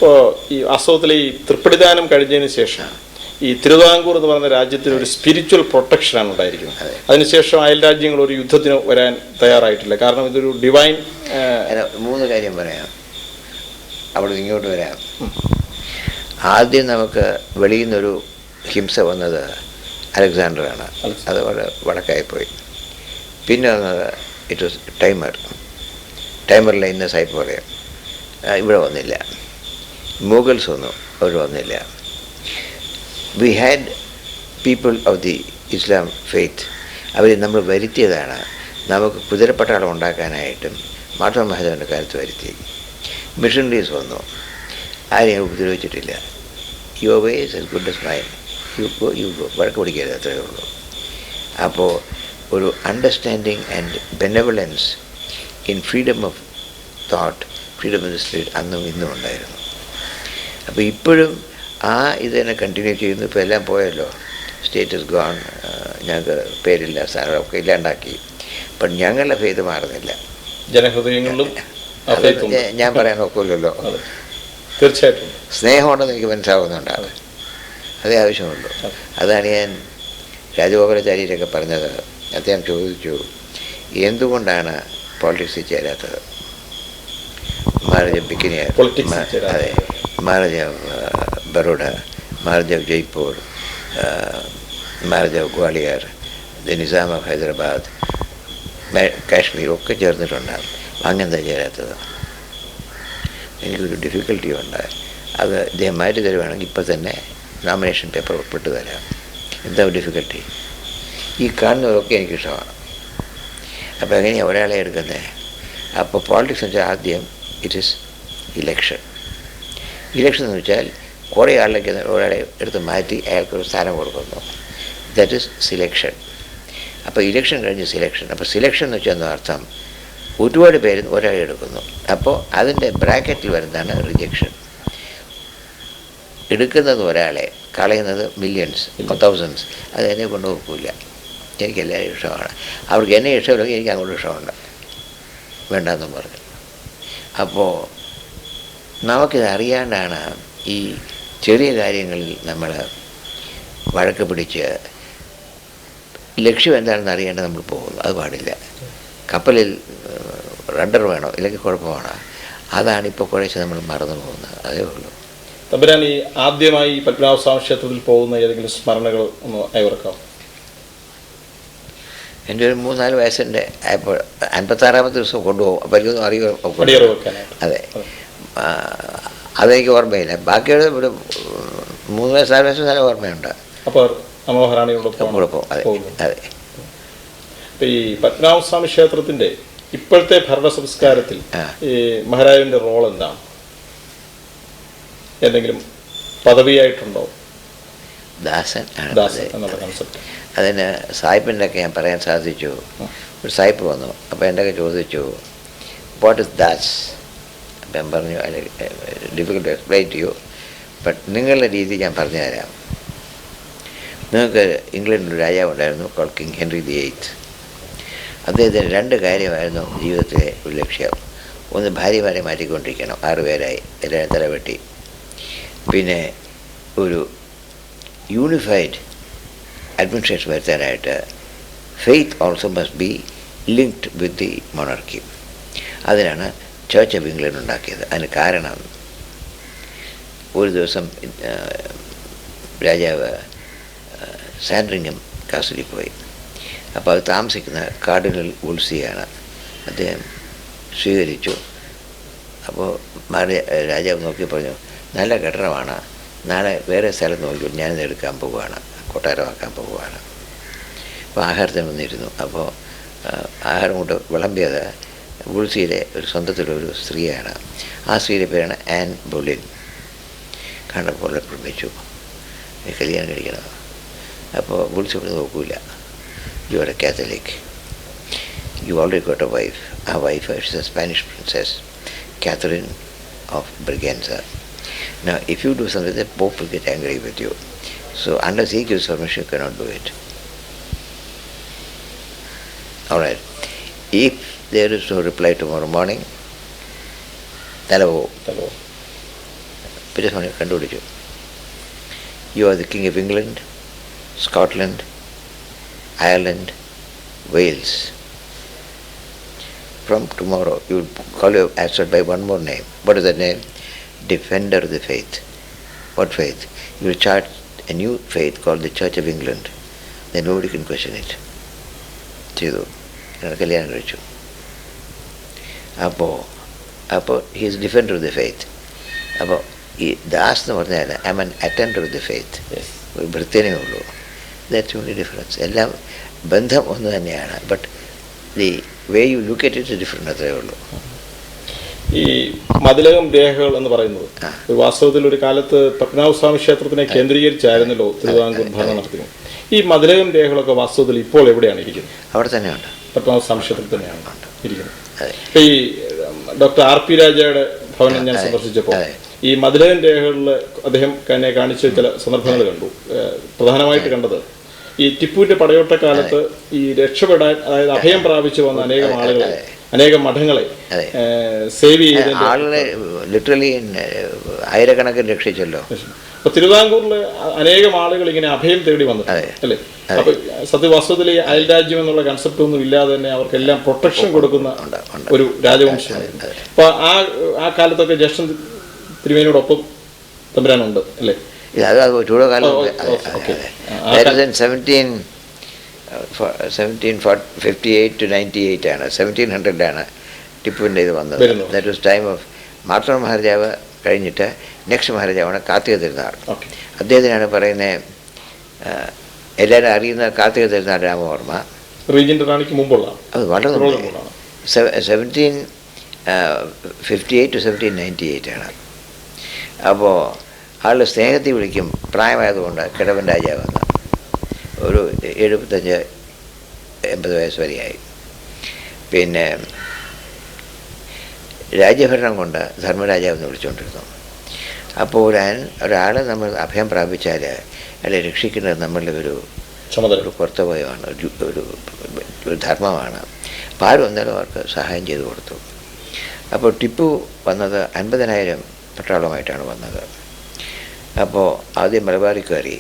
ഇപ്പോൾ ഈ വാസ്തവത്തിൽ ഈ തൃപ്പടിദാനം കഴിഞ്ഞതിന് ശേഷം ഈ തിരുവിതാംകൂർ എന്ന് പറയുന്ന രാജ്യത്തിന് ഒരു സ്പിരിച്വൽ പ്രൊട്ടക്ഷനാണ് ഉണ്ടായിരിക്കുന്നത്. അതിനുശേഷം അയൽ രാജ്യങ്ങൾ ഒരു യുദ്ധത്തിന് വരാൻ തയ്യാറായിട്ടില്ല. കാരണം ഇതൊരു ഡിവൈൻ. 3 കാര്യം പറയാം, അവിടെ ഇങ്ങോട്ട് വരാം. ആദ്യം നമുക്ക് വെളിയിൽ നിന്നൊരു ഹിംസ വന്നത് അലക്സാണ്ടറാണ്. അത് വടക്കായിപ്പോയി. പിന്നെ വന്നത് ഇറ്റ് വാസ് ടൈമറിലെ ഇന്ന സായിപ്പ് പറയാം, ഇവിടെ വന്നില്ല. മുഗൾസ് വന്നു, അവർ വന്നില്ല. We had people of the Islam faith, അവർ നമ്മൾ വരുത്തിയതാണ്. നമുക്ക് കുതിരപ്പട്ടാളം ഉണ്ടാക്കാനായിട്ടും മാർത്തോമാ മഹാദേവൻ്റെ കാലത്ത് വരുത്തി. മിഷണറീസ് വന്നു, ആരെയും ഉപദ്രവിച്ചിട്ടില്ല. Your way is as good as mine, you go, വഴക്ക് പിടിക്കരുത്, അത്രയേ ഉള്ളൂ. അപ്പോൾ ഒരു understanding and benevolence in freedom of thought, freedom of the spirit അന്നും ഇന്നും ഉണ്ടായിരുന്നു. അപ്പോൾ ഇപ്പോഴും ആ ഇത് തന്നെ കണ്ടിന്യൂ ചെയ്യുന്നു. ഇപ്പോൾ എല്ലാം പോയല്ലോ, സ്റ്റേറ്റസ് ഗോൺ, ഞങ്ങൾക്ക് പേരില്ല, സാധനങ്ങളൊക്കെ ഇല്ലാണ്ടാക്കി. ബട്ട് ഞങ്ങളുടെ ഫെയ്ത്ത് മാറുന്നില്ല. ജനഹൃദയങ്ങളിലും ഞാൻ പറയാൻ നോക്കില്ലല്ലോ. തീർച്ചയായിട്ടും സ്നേഹമുണ്ടെന്ന് എനിക്ക് മനസ്സിലാവുന്നുണ്ടാണ്, അതേ ആവശ്യമുള്ളൂ. അതാണ് ഞാൻ രാജഗോപാലാചാര്യരൊക്കെ പറഞ്ഞത്. അദ്ദേഹം ചോദിച്ചു, എന്തുകൊണ്ടാണ് പോളിറ്റിക്സിൽ ചേരാത്തത്? മഹാരാജ ബിക്കനിയർ, അതെ, മഹാരാജ ബറോഡ, മഹാരാജ ജയ്പൂർ, മഹാരാജ ഗ്വാളിയർ, നിസാം ഓഫ് ഹൈദരാബാദ്, കാശ്മീർ ഒക്കെ ചേർന്നിട്ടുണ്ടാകും. അങ്ങനെന്താ ചേരാത്തത്? എനിക്കൊരു ഡിഫിക്കൽട്ടി ഉണ്ട്. അത് ഇദ്ദേഹം മാറ്റി തരുവാണെങ്കിൽ ഇപ്പം തന്നെ നോമിനേഷൻ പേപ്പർ ഒപ്പിട്ട് തരാം. എന്താ ഡിഫിക്കൽട്ടി? ഈ കാണുന്നതൊക്കെ എനിക്കിഷ്ടമാണ്. അപ്പോൾ എങ്ങനെയാണ് ഒരാളെ എടുക്കുന്നത്? അപ്പോൾ പോളിറ്റിക്സ് എന്ന് വെച്ചാൽ ആദ്യം ഇറ്റ് ഈസ് ഇലക്ഷൻ. ഇലക്ഷൻ എന്ന് വെച്ചാൽ കുറേ ആളിലേക്ക് ഒരാളെ എടുത്ത് മാറ്റി അയാൾക്കൊരു സ്ഥാനം കൊടുക്കുന്നു. That is selection. അപ്പോൾ ഇലക്ഷൻ കഴിഞ്ഞ് സിലക്ഷൻ. അപ്പോൾ സിലക്ഷൻ എന്ന് വെച്ചാൽ അർത്ഥം ഒരുപാട് പേര് ഒരാളെ എടുക്കുന്നു. അപ്പോൾ അതിൻ്റെ ബ്രാക്കറ്റിൽ വരുന്നതാണ് റിജക്ഷൻ. എടുക്കുന്നത് ഒരാളെ, കളയുന്നത് മില്യൺസ്, തൗസൻഡ്സ്. അത് എന്നെ കൊണ്ട് നോക്കില്ല. എനിക്ക് എല്ലാവരും ഇഷ്ടമാണ്. അവർക്ക് എന്നെ ഇഷ്ടമില്ലെങ്കിൽ എനിക്ക് അങ്ങോട്ട് ഇഷ്ടമുണ്ട്, വേണ്ടെന്നും പറഞ്ഞു. അപ്പോൾ നമുക്കിത് അറിയാണ്ടാണ് ഈ ചെറിയ കാര്യങ്ങളിൽ നമ്മൾ വഴക്ക് പിടിച്ച് ലക്ഷ്യം എന്താണെന്ന് അറിയേണ്ടത് നമ്മൾ പോകുന്നു. അത് പാടില്ല. കപ്പലിൽ റഡർ വേണോ, ഇല്ലെങ്കിൽ കുഴപ്പമാണ്. അതാണിപ്പോൾ കുറേശ്ശെ നമ്മൾ മറന്നു പോകുന്നത്, അതേ ഉള്ളൂ. തമ്പുരാൻ, ഈ ആദ്യമായി പത്മനാഭസ്വാമി ക്ഷേത്രത്തിൽ പോകുന്ന ഏതെങ്കിലും സ്മരണകൾ ഒന്ന് അയവർക്കാം? എൻ്റെ ഒരു 3-4 വയസ്സിൻ്റെ അപ്പോൾ 56-ാമത്തെ ദിവസം കൊണ്ടുപോകും. അപ്പോൾ എനിക്കൊന്നും അതെ, അതെനിക്ക് ഓർമ്മയില്ല. ബാക്കിയുള്ള ഒരു 3 വയസ്സ് 4 വയസ്സ് നല്ല ഓർമ്മയുണ്ട്. അപ്പോൾ അമ്മമഹാറാണിയോടൊപ്പം അതെ അതെ. ഈ പത്മനാഭസ്വാമി ക്ഷേത്രത്തിൻ്റെ ഇപ്പോഴത്തെ ഭരണ സംസ്കാരത്തിൽ ഈ മഹാരാജാവിൻ്റെ റോൾ എന്താണ്? എന്തെങ്കിലും പദവിയായിട്ടുണ്ടോ? ദാസൻ എന്നുള്ള കൺസെപ്റ്റ്. അതിന് സായിപ്പിൻ്റെ ഒക്കെ ഞാൻ പറയാൻ സാധിച്ചു. ഒരു സായിപ്പ് വന്നു, അപ്പോൾ എൻ്റെ ഒക്കെ ചോദിച്ചു, വാട്ട് ഇസ് ദാസ്? അപ്പം ഞാൻ പറഞ്ഞു, difficult to explain to you, but നിങ്ങളുടെ രീതി ഞാൻ പറഞ്ഞു തരാം. നിങ്ങൾക്ക് ഇംഗ്ലണ്ടിൽ രാജാവ് ഉണ്ടായിരുന്നു, കോൾ കിങ് ഹെൻറി VIII. അദ്ദേഹത്തിന് 2 കാര്യമായിരുന്നു ജീവിതത്തിലെ ഒരു ലക്ഷ്യം. ഒന്ന്, ഭാര്യമാരെ മാറ്റിക്കൊണ്ടിരിക്കണം, 6 പേരായി, എല്ലാവരും തലവെട്ടി. പിന്നെ ഒരു യൂണിഫൈഡ് അഡ്മിനിസ്ട്രേഷൻ വരുത്താനായിട്ട് faith also must be linked with the monarchy. അതിനാണ് ചർച്ച് ഓഫ് ഇംഗ്ലണ്ട് ഉണ്ടാക്കിയത്. അതിന് കാരണം, ഒരു ദിവസം രാജാവ് സാൻഡ്രിംഗം കാസിലിൽ പോയി. അപ്പോൾ അത് താമസിക്കുന്ന കാർഡിനൽ വുൾസിയാണ്. അദ്ദേഹം സ്വീകരിച്ചു. അപ്പോൾ രാജാവ് നോക്കി പറഞ്ഞു, നല്ല കെട്ടിടമാണ്, നാളെ വേറെ സ്ഥലം നോക്കി ഞാനിത് എടുക്കാൻ പോവുകയാണ്, കൊട്ടാരമാക്കാൻ പോവുകയാണ്. അപ്പോൾ ആഹാരത്തിന് വന്നിരുന്നു. അപ്പോൾ ആഹാരം കൊണ്ട് വിളമ്പിയത് വുൾസിയിലെ ഒരു സ്വന്തത്തിലൊരു സ്ത്രീയാണ്. ആ സ്ത്രീയുടെ പേരാണ് ആൻ ബൊളിൻ. കണ്ടപ്പോൾ പ്രമിച്ചു, കല്യാണം കഴിക്കണം. അപ്പോൾ വുൾസി ഇവിടെ നോക്കൂല, you are a Catholic, you already got a wife. ആ wife is a Spanish princess Catherine of Braganza. Now, if you do something, the Pope will get angry with you. So, unless he gives permission, you cannot do it. All right. If there is no reply tomorrow morning, hello. പിന്നെ സമയം കണ്ടുപിടിച്ചു. You are the king of England, Scotland, Ireland, Wales. From tomorrow, you will call yourself by one more name. What is that name? Defender of the faith. What faith? You will start a new faith called the Church of England. Then nobody can question it. ചെയ്തു. കല്യാണം കഴിച്ചു. അപ്പോൾ he is defender of the faith. അപ്പോൾ ഈ ദാസ് എന്ന് പറഞ്ഞാൽ I am an attender of the faith. ഒരു വൃത്തിയേ ഉള്ളൂ. That's only difference. എല്ലാം ബന്ധം ഒന്ന് തന്നെയാണ്. But the way you look at it different, അത്രേ ഉള്ളൂ. ഈ മതിലകം രേഖകൾ എന്ന് പറയുന്നത് വാസ്തവത്തിൽ ഒരു കാലത്ത് പത്മനാഭസ്വാമി ക്ഷേത്രത്തിനെ കേന്ദ്രീകരിച്ചായിരുന്നല്ലോ തിരുവിതാംകൂർ ഭരണം നടത്തുന്നത്. ഈ മതിലകം രേഖകളൊക്കെ വാസ്തവത്തിൽ ഇപ്പോൾ എവിടെയാണ് ഇരിക്കുന്നത്? അവിടെ തന്നെയുണ്ട്, പത്മനാഭസ്വാമി ക്ഷേത്രത്തിൽ തന്നെയാണ് ഇരിക്കുന്നത്. ഈ ഡോക്ടർ ആർ പി രാജയുടെ ഭവനം ഞാൻ സന്ദർശിച്ചപ്പോൾ ഈ മതിലകം രേഖകളിൽ അദ്ദേഹം എന്നെ കാണിച്ച ചില സന്ദർഭങ്ങൾ കണ്ടു. പ്രധാനമായിട്ട് കണ്ടത് ഈ ടിപ്പുവിന്റെ പടയോട്ടക്കാലത്ത് ഈ രക്ഷപ്പെടാൻ, അതായത് അഭയം പ്രാപിച്ചു വന്ന അനേകം ആളുകളെ, അനേകം മഠങ്ങളെ സേവ് ചെയ്തതിന്റെ ആളുകളെ ലിറ്ററലി ആയിരക്കണക്കിന് രക്ഷിച്ചല്ലോ. അപ്പൊ തിരുവിതാംകൂറിൽ അനേകം ആളുകൾ ഇങ്ങനെ അഭയം തേടി വന്നു അല്ലേ. അപ്പൊ സത്യവാസ്തവത്തിൽ ഈ അയൽരാജ്യം എന്നുള്ള കൺസെപ്റ്റ് ഒന്നും ഇല്ലാതെ തന്നെ അവർക്കെല്ലാം പ്രൊട്ടക്ഷൻ കൊടുക്കുന്ന ഒരു രാജവംശമായിരുന്നു. അപ്പൊ ആ കാലത്തൊക്കെ ജ്യേഷ്ഠൻ തിരുമേനിയോടൊപ്പം തമ്പുരാനുണ്ട് അല്ലേ? അത് ചൂടുകാലം 1758 to 98 ആണ്, 1700 ടിപ്പുവിൻ്റെ ഇത് വന്നത്. That was time of Marthoma മഹാരാജാവ് കഴിഞ്ഞിട്ട് നെക്സ്റ്റ് മഹാരാജാവാണ് കാർത്തിക തിരുനാൾ. അദ്ദേഹത്തിനാണ് പറയുന്നത്, എല്ലാവരും അറിയുന്ന കാർത്തിക തിരുനാൾ രാമവർമ്മ. അത് വളരെ 1758 to 1798 ആണ്. അപ്പോൾ ആളുടെ സ്നേഹത്തിൽ വിളിക്കും. പ്രായമായതുകൊണ്ട് കിഴവൻ രാജാവെന്ന്. ഒരു 75-80 വയസ്സ് വരെയായി. പിന്നെ രാജ്യഭരണം കൊണ്ട് ധർമ്മരാജാവെന്ന് വിളിച്ചുകൊണ്ടിരുന്നു. അപ്പോൾ ഒരാൾ നമ്മൾ അഭയം പ്രാപിച്ചാൽ അയാളെ രക്ഷിക്കുന്നത് നമ്മളുടെ ഒരു കർത്തവ്യമാണ്, ഒരു ധർമ്മമാണ്. അപ്പോൾ ആരും ഒന്നാലും അവർക്ക് സഹായം ചെയ്തു കൊടുത്തു. അപ്പോൾ ടിപ്പു വന്നത് 50,000 പട്ടാളമായിട്ടാണ് വന്നത്. അപ്പോൾ ആദ്യം മലബാറിൽ കയറി.